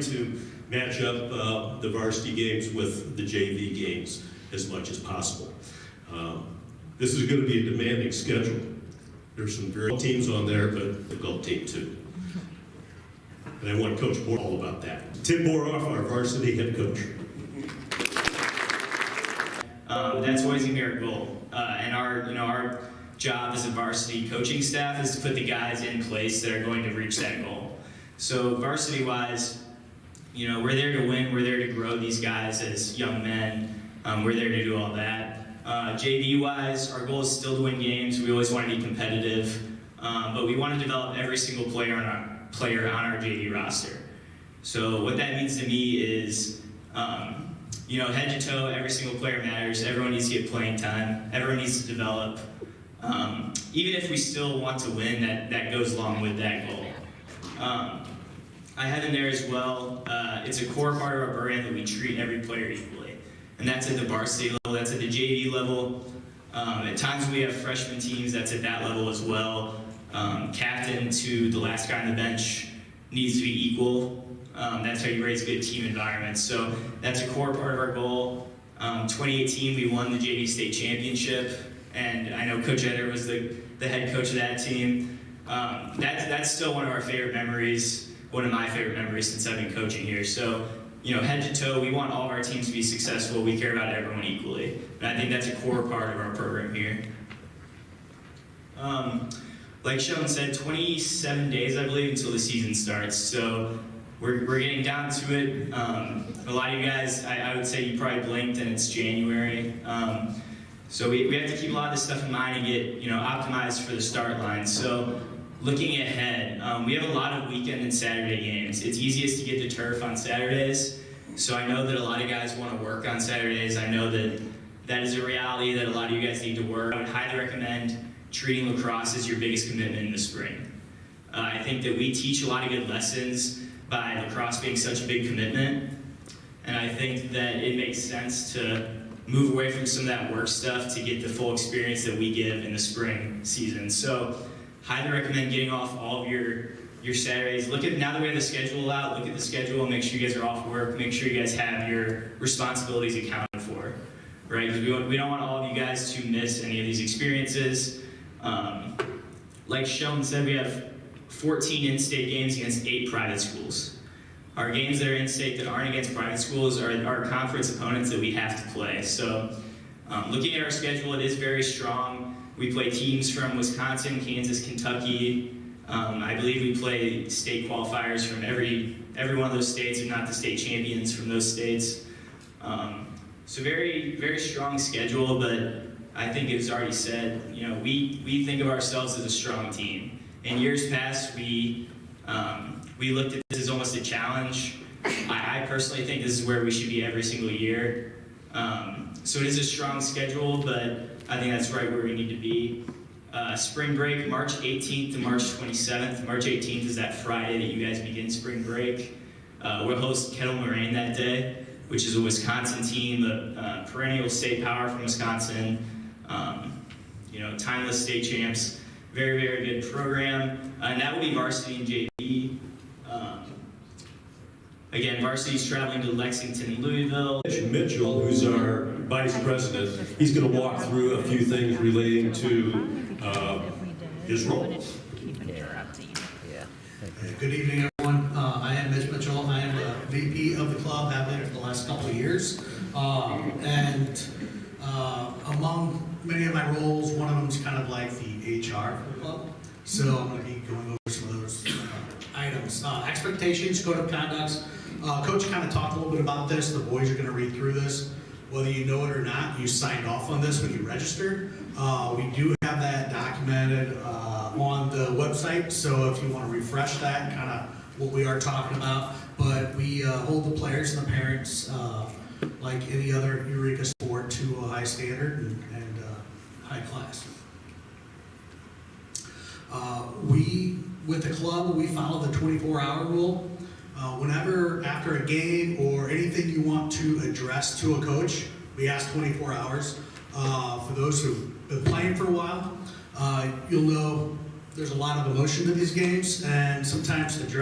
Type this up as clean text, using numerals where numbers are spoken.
trying to match up the varsity games with the JV games as much as possible. This is going to be a demanding schedule. There's some very good teams on there, but a difficult team too. And I want Coach Moore all about that. Tim Boroff, our varsity head coach. That's always gonna be our goal. And our job as a varsity coaching staff is to put the guys in place that are going to reach that goal. So varsity-wise, we're there to win. We're there to grow these guys as young men. We're there to do all that. JV-wise, our goal is still to win games. We always want to be competitive, but we want to develop every single player on our JV roster. So what that means to me is, head to toe, every single player matters. Everyone needs to get playing time. Everyone needs to develop. Even if we still want to win, that goes along with that goal. I have in there as well, it's a core part of our brand that we treat every player equally. And that's at the varsity level, that's at the JV level. At times when we have freshman teams, that's at that level as well. Captain to the last guy on the bench needs to be equal. That's how you raise good team environments. So that's a core part of our goal. 2018, we won the JV state championship, and I know Coach Eder was the head coach of that team. That's still one of our favorite memories, one of my favorite memories since I've been coaching here. So, head to toe, we want all of our teams to be successful. We care about everyone equally. And I think that's a core part of our program here. Like Sheldon said, 27 days, I believe, until the season starts. So we're getting down to it. A lot of you guys, I would say you probably blinked and it's January. So we have to keep a lot of this stuff in mind and get optimized for the start line. So looking ahead, we have a lot of weekend and Saturday games. It's easiest to get to turf on Saturdays. So I know that a lot of guys want to work on Saturdays. I know that is a reality that a lot of you guys need to work. I would highly recommend treating lacrosse as your biggest commitment in the spring. I think that we teach a lot of good lessons by lacrosse being such a big commitment. And I think that it makes sense to move away from some of that work stuff to get the full experience that we give in the spring season. So highly recommend getting off all of your Saturdays. Now that we have the schedule out, look at the schedule and make sure you guys are off work. Make sure you guys have your responsibilities accounted for, right? Because we don't want all of you guys to miss any of these experiences. Like Sheldon said, we have 14 in-state games against 8 private schools. Our games that are in-state that aren't against private schools are our conference opponents that we have to play. So looking at our schedule, it is very strong. We play teams from Wisconsin, Kansas, Kentucky. I believe we play state qualifiers from every one of those states, if not the state champions from those states. So very, very strong schedule, but I think it was already said, we think of ourselves as a strong team. In years past, we looked at this as almost a challenge. I personally think this is where we should be every single year. So it is a strong schedule, but I think that's right where we need to be. Spring break, March 18th to March 27th. March 18th is that Friday that you guys begin spring break. We'll host Kettle Moraine that day, which is a Wisconsin team, a perennial state power from Wisconsin. Timeless state champs. Very, very good program. And that will be varsity and JV. Again, varsity's traveling to Lexington and Louisville. Mitchell, who's our vice president, he's going to walk through a few things relating to his role. Good evening, everyone. I am Mitch Mitchell. I am the VP of the club, have been for the last couple of years. Among many of my roles, one of them is kind of like the HR for the club. So I'm going to be going over some of those items. Expectations, code of conduct. Coach kind of talked a little bit about this. The boys are going to read through this. Whether you know it or not, you signed off on this when you registered. We do have that documented on the website, so if you want to refresh that, kind of what we are talking about. But we hold the players and the parents, like any other Eureka sport, to a high standard and high class. With the club, we follow the 24-hour rule. Whenever after a game or anything you want to address to a coach, we ask 24 hours. For those who've been playing for a while, you'll know there's a lot of emotion to these games, and sometimes the